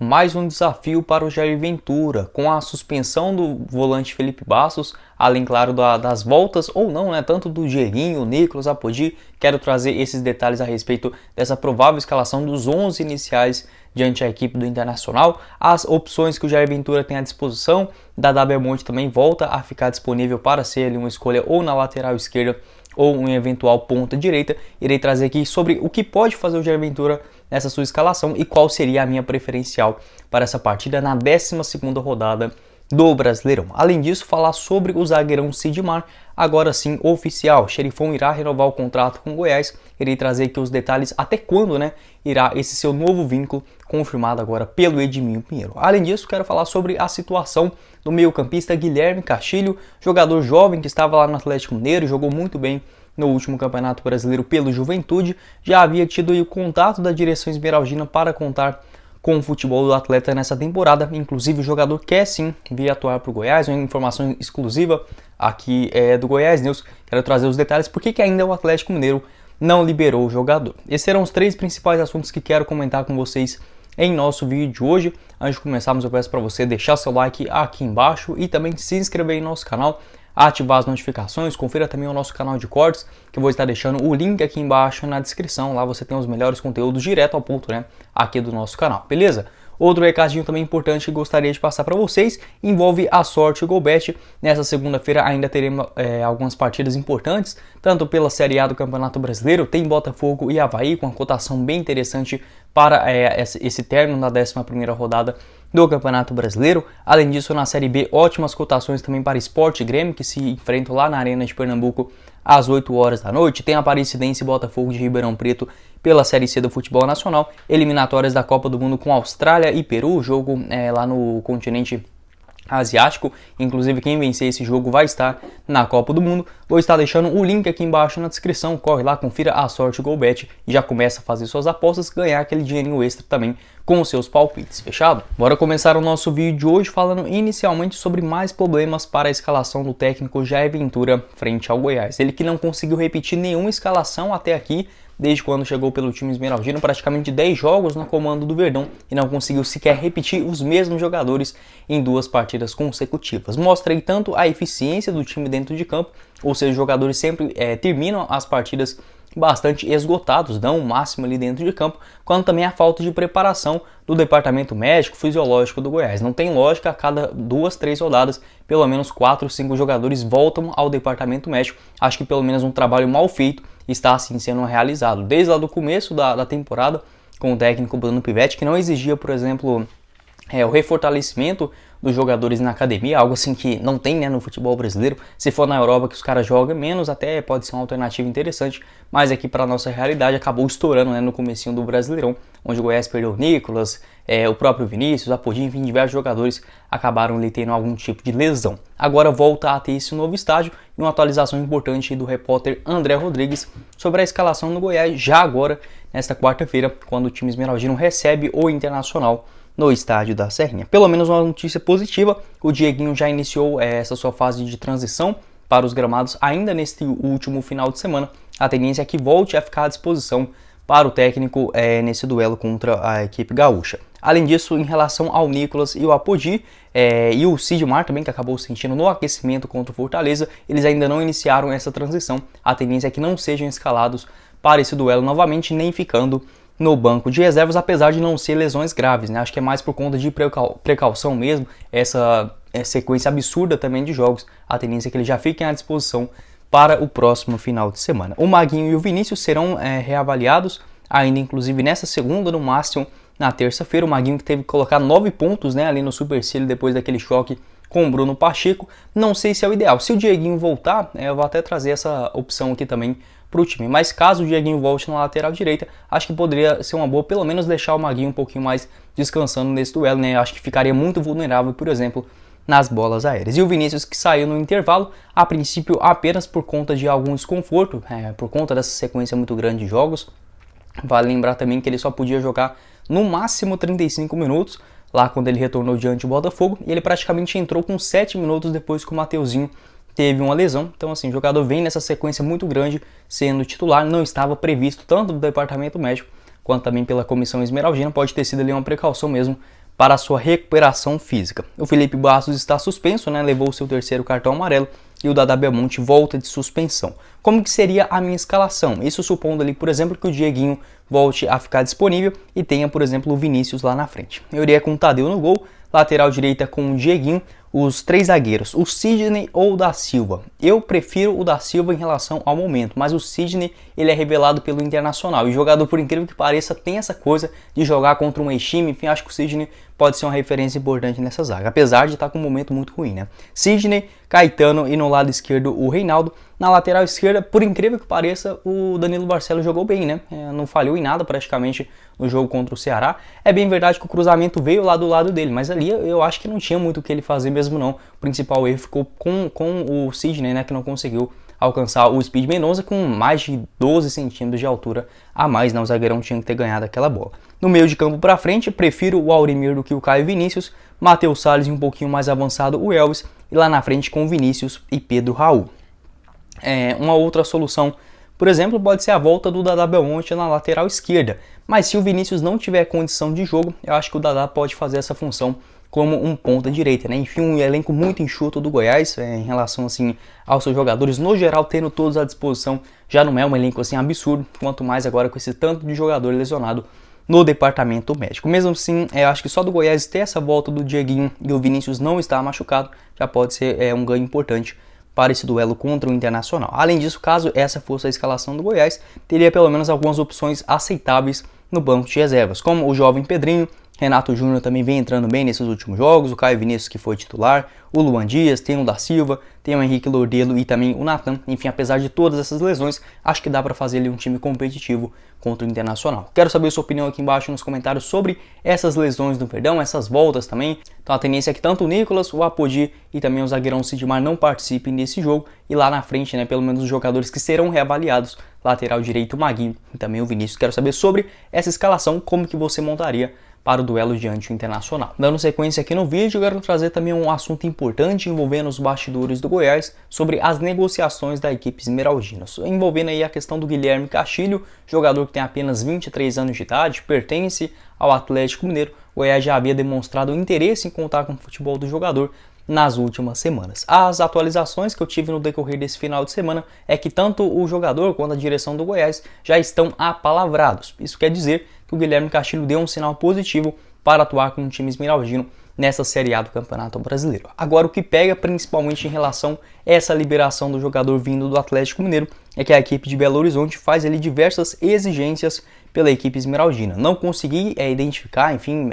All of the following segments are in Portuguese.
mais um desafio para o Jair Ventura, com a suspensão do volante Felipe Bastos, além, claro, das voltas ou não, né, tanto do Dieguinho, Nicolas, Apodi. Quero trazer esses detalhes a respeito dessa provável escalação dos 11 iniciais diante da equipe do Internacional, as opções que o Jair Ventura tem à disposição. Dadá Belmonte também volta a ficar disponível para ser ali uma escolha ou na lateral esquerda ou em eventual ponta direita. Irei trazer aqui sobre o que pode fazer o Jair Ventura nessa sua escalação e qual seria a minha preferencial para essa partida na 12ª rodada do Brasileirão. Além disso, falar sobre o zagueirão Sidmar, agora sim oficial. Xerifão irá renovar o contrato com o Goiás. Irei trazer aqui os detalhes até quando, né, irá esse seu novo vínculo, confirmado agora pelo Edminho Pinheiro. Além disso, quero falar sobre a situação do meio-campista Guilherme Castilho, jogador jovem que estava lá no Atlético Mineiro, jogou muito bem no último Campeonato Brasileiro pelo Juventude. Já havia tido o contato da direção esmeraldina para contar com o futebol do atleta nessa temporada. Inclusive o jogador quer sim vir atuar para o Goiás, uma informação exclusiva aqui do Goiás News. Quero trazer os detalhes porque que ainda o Atlético Mineiro não liberou o jogador. Esses serão os 3 principais assuntos que quero comentar com vocês em nosso vídeo de hoje. Antes de começarmos, eu peço para você deixar seu like aqui embaixo e também se inscrever em nosso canal, ativar as notificações, confira também o nosso canal de cortes, que eu vou estar deixando o link aqui embaixo na descrição. Lá você tem os melhores conteúdos direto ao ponto, né, aqui do nosso canal, beleza? Outro recadinho também importante que gostaria de passar para vocês envolve a sorte GoBet. Nessa segunda-feira ainda teremos algumas partidas importantes, tanto pela Série A do Campeonato Brasileiro, tem Botafogo e Avaí com uma cotação bem interessante para esse término da 11ª rodada do Campeonato Brasileiro. Além disso, na Série B, ótimas cotações também para Sport e Grêmio, que se enfrentam lá na Arena de Pernambuco às 8 horas da noite. Tem Aparecidense e Botafogo de Ribeirão Preto pela Série C do futebol nacional. Eliminatórias da Copa do Mundo com Austrália e Peru, jogo lá no continente asiático. Inclusive quem vencer esse jogo vai estar na Copa do Mundo. Vou estar deixando o link aqui embaixo na descrição. Corre lá, confira a sorte GoBet e já começa a fazer suas apostas, ganhar aquele dinheirinho extra também com os seus palpites, fechado? Bora começar o nosso vídeo de hoje falando inicialmente sobre mais problemas para a escalação do técnico Jair Ventura frente ao Goiás. Ele que não conseguiu repetir nenhuma escalação até aqui, desde quando chegou pelo time esmeraldino, praticamente 10 jogos no comando do Verdão e não conseguiu sequer repetir os mesmos jogadores em 2 partidas consecutivas. Mostra aí tanto a eficiência do time dentro de campo, ou seja, os jogadores sempre terminam as partidas bastante esgotados, dão o máximo ali dentro de campo, quanto também a falta de preparação do departamento médico fisiológico do Goiás. Não tem lógica, a cada 2, 3 rodadas, pelo menos 4, 5 jogadores voltam ao departamento médico. Acho que pelo menos um trabalho mal feito está assim sendo realizado. Desde lá do começo da temporada, com o técnico Bruno Pivetti, que não exigia, por exemplo, o refortalecimento dos jogadores na academia, algo assim que não tem, né, no futebol brasileiro. Se for na Europa que os caras jogam menos, até pode ser uma alternativa interessante, mas aqui para nossa realidade acabou estourando, né, no comecinho do Brasileirão, onde o Goiás perdeu o Nicolas, o próprio Vinícius, Apodi, enfim, diversos jogadores acabaram ali tendo algum tipo de lesão. Agora volta a ter esse novo estágio e uma atualização importante do repórter André Rodrigues sobre a escalação do Goiás já agora, nesta quarta-feira, quando o time esmeraldino recebe o Internacional no estádio da Serrinha. Pelo menos uma notícia positiva, o Dieguinho já iniciou essa sua fase de transição para os gramados ainda neste último final de semana. A tendência é que volte a ficar à disposição para o técnico nesse duelo contra a equipe gaúcha. Além disso, em relação ao Nicolas e o Apodi e o Sidmar também, que acabou sentindo no aquecimento contra o Fortaleza, eles ainda não iniciaram essa transição. A tendência é que não sejam escalados para esse duelo novamente, nem ficando no banco de reservas, apesar de não ser lesões graves, né? Acho que é mais por conta de precaução mesmo, essa sequência absurda também de jogos. A tendência é que eles já fiquem à disposição para o próximo final de semana. O Maguinho e o Vinícius serão reavaliados ainda, inclusive nessa segunda, no máximo na terça-feira. O Maguinho que teve que colocar 9 pontos, né, ali no Supercílio depois daquele choque com o Bruno Pacheco. Não sei se é o ideal. Se o Dieguinho voltar, eu vou até trazer essa opção aqui também para o time. Mas caso o Dieguinho volte na lateral direita, acho que poderia ser uma boa pelo menos deixar o Maguinho um pouquinho mais descansando nesse duelo, né? Acho que ficaria muito vulnerável, por exemplo, nas bolas aéreas. E o Vinícius que saiu no intervalo, a princípio apenas por conta de algum desconforto, por conta dessa sequência muito grande de jogos. Vale lembrar também que ele só podia jogar no máximo 35 minutos, lá quando ele retornou diante do Botafogo, e ele praticamente entrou com 7 minutos depois que o Mateuzinho teve uma lesão. Então assim, o jogador vem nessa sequência muito grande sendo titular, não estava previsto tanto do departamento médico quanto também pela comissão esmeraldina. Pode ter sido ali uma precaução mesmo para a sua recuperação física. O Felipe Bastos está suspenso, né? Levou o seu terceiro cartão amarelo e o Dada Belmonte volta de suspensão. Como que seria a minha escalação? Isso supondo ali, por exemplo, que o Dieguinho volte a ficar disponível e tenha, por exemplo, o Vinícius lá na frente. Eu iria com o Tadeu no gol, lateral direita com o Dieguinho, os três zagueiros, o Sidney ou o da Silva. Eu prefiro o da Silva em relação ao momento, mas o Sidney ele é revelado pelo Internacional. E o jogador, por incrível que pareça, tem essa coisa de jogar contra um ex-time. Enfim, acho que o Sidney pode ser uma referência importante nessa zaga, apesar de estar com um momento muito ruim, né? Sidney, Caetano e no lado esquerdo o Reinaldo. Na lateral esquerda, por incrível que pareça, o Danilo Barcelos jogou bem, né? Não falhou em nada praticamente no jogo contra o Ceará. É bem verdade que o cruzamento veio lá do lado dele, mas ali eu acho que não tinha muito o que ele fazer mesmo não. O principal erro ficou com o Sidney, né? Que não conseguiu alcançar o Speed Mendonça com mais de 12 centímetros de altura a mais, né? O zagueirão tinha que ter ganhado aquela bola. No meio de campo para frente, prefiro o Aurimir do que o Caio Vinícius, Matheus Salles e um pouquinho mais avançado o Elvis, e lá na frente com o Vinícius e Pedro Raul. Uma outra solução, por exemplo, pode ser a volta do Dada Belmonte na lateral esquerda, mas se o Vinícius não tiver condição de jogo, eu acho que o Dada pode fazer essa função como um ponta direita, né? Enfim, um elenco muito enxuto do Goiás em relação assim aos seus jogadores, no geral tendo todos à disposição, já não é um elenco assim absurdo, quanto mais agora com esse tanto de jogador lesionado no departamento médico. Mesmo assim, eu acho que só do Goiás ter essa volta do Dieguinho e o Vinícius não estar machucado, já pode ser um ganho importante para esse duelo contra o Internacional. Além disso, caso essa fosse a escalação do Goiás, teria pelo menos algumas opções aceitáveis no banco de reservas, como o jovem Pedrinho, Renato Júnior também vem entrando bem nesses últimos jogos, o Caio Vinícius que foi titular, o Luan Dias, tem o da Silva, tem o Henrique Lordelo e também o Natan. Enfim, apesar de todas essas lesões, acho que dá para fazer ali um time competitivo contra o Internacional. Quero saber a sua opinião aqui embaixo nos comentários sobre essas lesões do Verdão, essas voltas também. Então a tendência é que tanto o Nicolas, o Apodi e também o zagueirão Sidmar não participem desse jogo. E lá na frente, né, pelo menos os jogadores que serão reavaliados, lateral direito o Maguinho e também o Vinícius. Quero saber sobre essa escalação, como que você montaria para o duelo diante do Internacional. Dando sequência aqui no vídeo, eu quero trazer também um assunto importante envolvendo os bastidores do Goiás sobre as negociações da equipe esmeraldina, envolvendo aí a questão do Guilherme Castilho, jogador que tem apenas 23 anos de idade, pertence ao Atlético Mineiro. O Goiás já havia demonstrado interesse em contar com o futebol do jogador nas últimas semanas. As atualizações que eu tive no decorrer desse final de semana é que tanto o jogador quanto a direção do Goiás já estão apalavrados. Isso quer dizer que o Guilherme Castilho deu um sinal positivo para atuar com o time esmeraldino nessa Série A do Campeonato Brasileiro. Agora, o que pega principalmente em relação a essa liberação do jogador vindo do Atlético Mineiro é que a equipe de Belo Horizonte faz ali diversas exigências pela equipe esmeraldina. Não consegui identificar, enfim,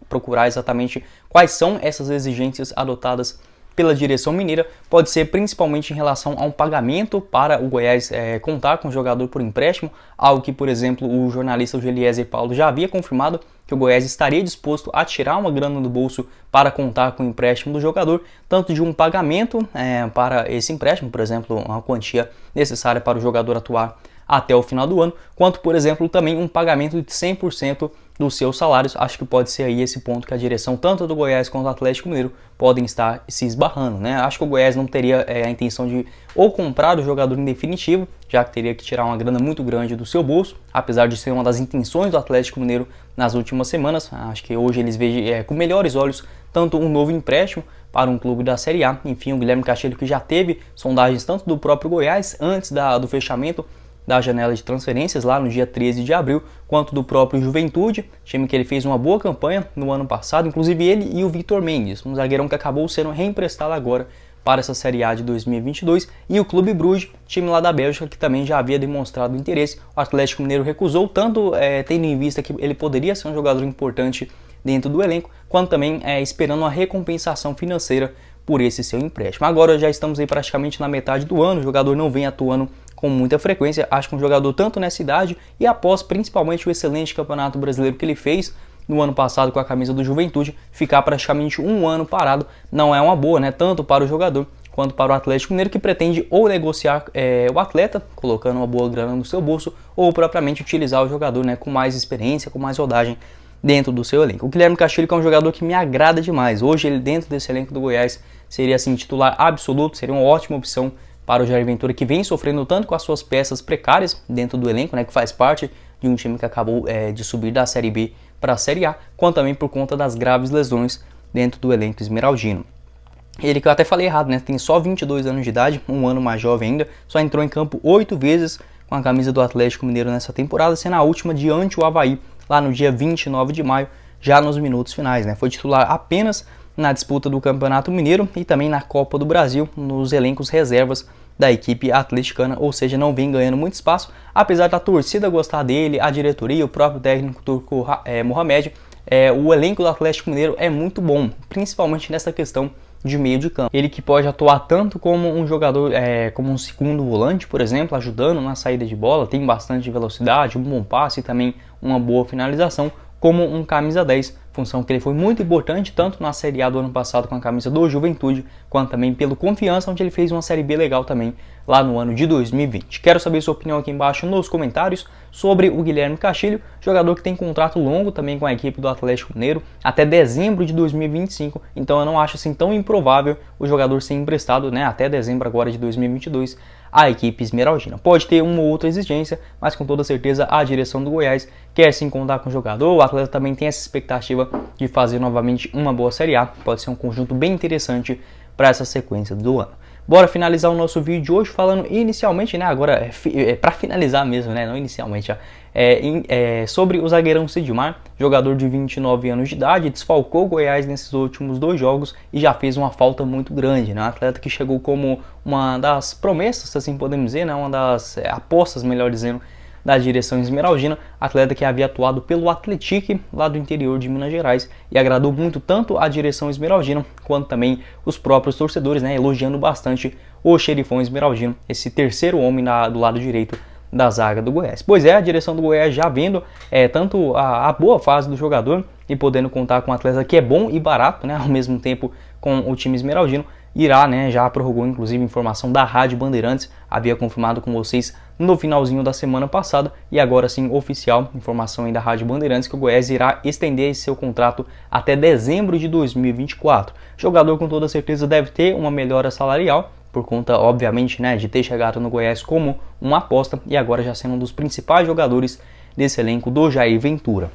procurar exatamente quais são essas exigências adotadas pela direção mineira. Pode ser principalmente em relação a um pagamento para o Goiás contar com o jogador por empréstimo, algo que, por exemplo, o jornalista Eliezer Paulo já havia confirmado, que o Goiás estaria disposto a tirar uma grana do bolso para contar com o empréstimo do jogador, tanto de um pagamento para esse empréstimo, por exemplo, uma quantia necessária para o jogador atuar até o final do ano, quanto, por exemplo, também um pagamento de 100% dos seus salários. Acho que pode ser aí esse ponto que a direção, tanto do Goiás quanto do Atlético Mineiro, podem estar se esbarrando, né? Acho que o Goiás não teria a intenção de ou comprar o jogador em definitivo, já que teria que tirar uma grana muito grande do seu bolso, apesar de ser uma das intenções do Atlético Mineiro nas últimas semanas. Acho que hoje eles veem com melhores olhos tanto um novo empréstimo para um clube da Série A. Enfim, o Guilherme Castilho, que já teve sondagens tanto do próprio Goiás antes do fechamento da janela de transferências lá no dia 13 de abril, quanto do próprio Juventude, time que ele fez uma boa campanha no ano passado, inclusive ele e o Victor Mendes, um zagueirão que acabou sendo reemprestado agora para essa Série A de 2022, e o Clube Bruges, time lá da Bélgica, que também já havia demonstrado interesse. O Atlético Mineiro recusou, tanto tendo em vista que ele poderia ser um jogador importante dentro do elenco, quanto também esperando uma recompensação financeira por esse seu empréstimo. Agora já estamos aí praticamente na metade do ano, o jogador não vem atuando com muita frequência. Acho que um jogador tanto nessa idade e após principalmente o excelente Campeonato Brasileiro que ele fez no ano passado com a camisa do Juventude, ficar praticamente um ano parado não é uma boa, né? Tanto para o jogador quanto para o Atlético Mineiro, que pretende ou negociar o atleta, colocando uma boa grana no seu bolso, ou propriamente utilizar o jogador, né, com mais experiência, com mais rodagem dentro do seu elenco. O Guilherme Castilho, que é um jogador que me agrada demais. Hoje ele dentro desse elenco do Goiás seria assim titular absoluto, seria uma ótima opção para o Jair Ventura, que vem sofrendo tanto com as suas peças precárias dentro do elenco, né, que faz parte de um time que acabou de subir da Série B para a Série A, quanto também por conta das graves lesões dentro do elenco esmeraldino. Ele, que eu até falei errado, né? Tem só 22 anos de idade, um ano mais jovem ainda, só entrou em campo 8 vezes com a camisa do Atlético Mineiro nessa temporada, sendo a última diante o Avaí, lá no dia 29 de maio, já nos minutos finais, né? Foi titular apenas na disputa do Campeonato Mineiro e também na Copa do Brasil, nos elencos reservas da equipe atleticana, ou seja, não vem ganhando muito espaço, apesar da torcida gostar dele, a diretoria, o próprio técnico turco Mohamed, o elenco do Atlético Mineiro é muito bom, principalmente nessa questão de meio de campo. Ele que pode atuar tanto como um jogador, como um segundo volante, por exemplo, ajudando na saída de bola, tem bastante velocidade, um bom passe e também uma boa finalização, como um camisa 10, função que ele foi muito importante tanto na Série A do ano passado com a camisa do Juventude, quanto também pelo Confiança, onde ele fez uma Série B legal também lá no ano de 2020. Quero saber sua opinião aqui embaixo nos comentários sobre o Guilherme Castilho, jogador que tem contrato longo também com a equipe do Atlético Mineiro até dezembro de 2025, então eu não acho assim tão improvável o jogador ser emprestado, né, até dezembro agora de 2022 à equipe esmeraldina. Pode ter uma ou outra exigência, mas com toda certeza a direção do Goiás quer sim contar com o jogador. O atleta também tem essa expectativa de fazer novamente uma boa Série A. Pode ser um conjunto bem interessante para essa sequência do ano. Bora finalizar o nosso vídeo de hoje falando inicialmente, né, agora para finalizar mesmo, né, não inicialmente, sobre o zagueirão Sidmar, jogador de 29 anos de idade, desfalcou o Goiás nesses últimos 2 jogos e já fez uma falta muito grande, né, um atleta que chegou como uma das promessas, assim podemos dizer, né, uma das apostas, melhor dizendo, da direção esmeraldina, atleta que havia atuado pelo Atlético lá do interior de Minas Gerais e agradou muito tanto a direção esmeraldina quanto também os próprios torcedores, né, elogiando bastante o xerifão esmeraldino, esse terceiro homem do lado direito da zaga do Goiás. Pois é, a direção do Goiás já vendo tanto a boa fase do jogador e podendo contar com um atleta que é bom e barato, né, ao mesmo tempo com o time esmeraldino, irá, né, já prorrogou inclusive informação da Rádio Bandeirantes, havia confirmado com vocês no finalzinho da semana passada e agora sim oficial, informação aí da Rádio Bandeirantes que o Goiás irá estender seu contrato até dezembro de 2024. O jogador com toda certeza deve ter uma melhora salarial, por conta, obviamente, né, de ter chegado no Goiás como uma aposta e agora já sendo um dos principais jogadores desse elenco do Jair Ventura.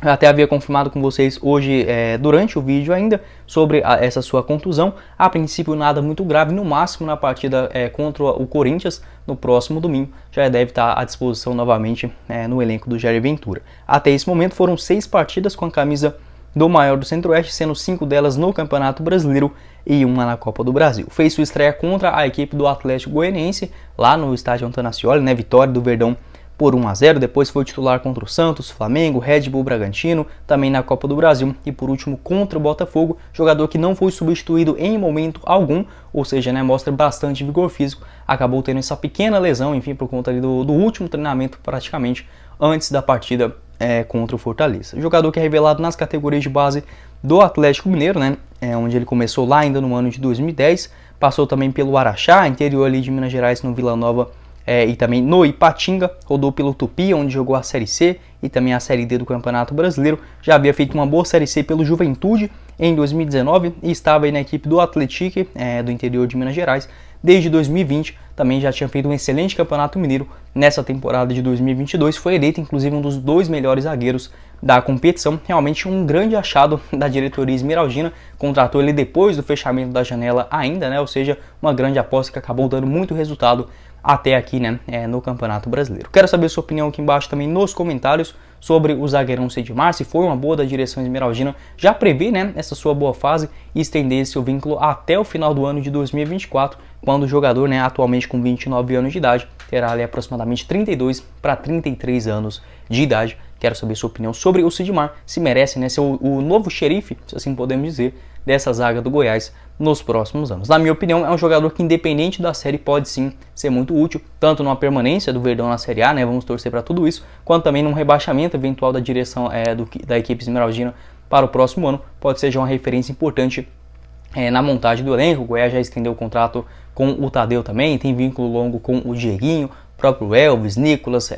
Eu até havia confirmado com vocês hoje, durante o vídeo ainda, sobre essa sua contusão. A princípio nada muito grave, no máximo na partida contra o Corinthians, no próximo domingo, já deve estar à disposição novamente no elenco do Jair Ventura. Até esse momento foram 6 partidas com a camisa do maior do Centro-Oeste, sendo 5 delas no Campeonato Brasileiro e uma na Copa do Brasil. Fez sua estreia contra a equipe do Atlético Goianiense, lá no estádio Antônio Ascioli, né, vitória do Verdão por 1-0, depois foi titular contra o Santos, Flamengo, Red Bull Bragantino, também na Copa do Brasil e por último contra o Botafogo, jogador que não foi substituído em momento algum, ou seja, né, mostra bastante vigor físico, acabou tendo essa pequena lesão, enfim, por conta ali do último treinamento praticamente antes da partida contra o Fortaleza. Jogador que é revelado nas categorias de base do Atlético Mineiro, né, onde ele começou lá ainda no ano de 2010, passou também pelo Araxá, interior ali de Minas Gerais, no Vila Nova, e também no Ipatinga, rodou pelo Tupi, onde jogou a Série C e também a Série D do Campeonato Brasileiro. Já havia feito uma boa Série C pelo Juventude em 2019 e estava aí na equipe do Atlético do interior de Minas Gerais desde 2020. Também já tinha feito um excelente Campeonato Mineiro nessa temporada de 2022. Foi eleito inclusive um dos 2 melhores zagueiros da competição. Realmente um grande achado da diretoria esmeraldina. Contratou ele depois do fechamento da janela ainda, né? Ou seja, uma grande aposta que acabou dando muito resultado até aqui, né, no Campeonato Brasileiro. Quero saber sua opinião aqui embaixo também nos comentários sobre o zagueirão Sidmar, se foi uma boa da direção esmeraldina já prever, né, essa sua boa fase e estender seu vínculo até o final do ano de 2024, quando o jogador, né, atualmente com 29 anos de idade, terá ali aproximadamente 32 para 33 anos de idade. Quero saber sua opinião sobre o Sidmar, se merece, né, ser o novo xerife, se assim podemos dizer, dessa zaga do Goiás nos próximos anos. Na minha opinião, é um jogador que, independente da série, pode sim ser muito útil, tanto numa permanência do Verdão na Série A, né, vamos torcer para tudo isso, quanto também num rebaixamento eventual da direção da equipe esmeraldina para o próximo ano, pode ser já uma referência importante na montagem do elenco. O Goiás já estendeu o contrato com o Tadeu também, tem vínculo longo com o Dieguinho, próprio Elvis, Nicolas,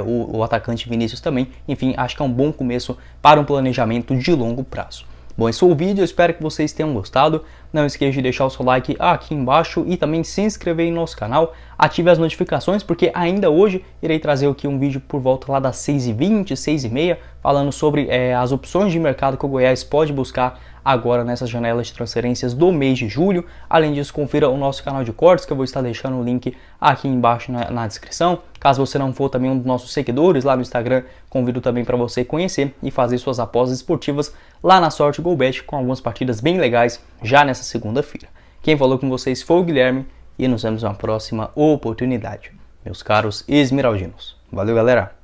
o atacante Vinícius também. Enfim, acho que é um bom começo para um planejamento de longo prazo. Bom, esse foi o vídeo, eu espero que vocês tenham gostado. Não esqueça de deixar o seu like aqui embaixo e também se inscrever em nosso canal. Ative as notificações porque ainda hoje irei trazer aqui um vídeo por volta lá das 6h20, 6h30, falando sobre as opções de mercado que o Goiás pode buscar agora nessas janelas de transferências do mês de julho. Além disso, confira o nosso canal de cortes, que eu vou estar deixando o link aqui embaixo na descrição. Caso você não for também um dos nossos seguidores lá no Instagram, convido também para você conhecer e fazer suas apostas esportivas lá na Sorte GoBet, com algumas partidas bem legais já nessa segunda-feira. Quem falou com vocês foi o Guilherme e nos vemos na próxima oportunidade, meus caros esmeraldinos. Valeu, galera!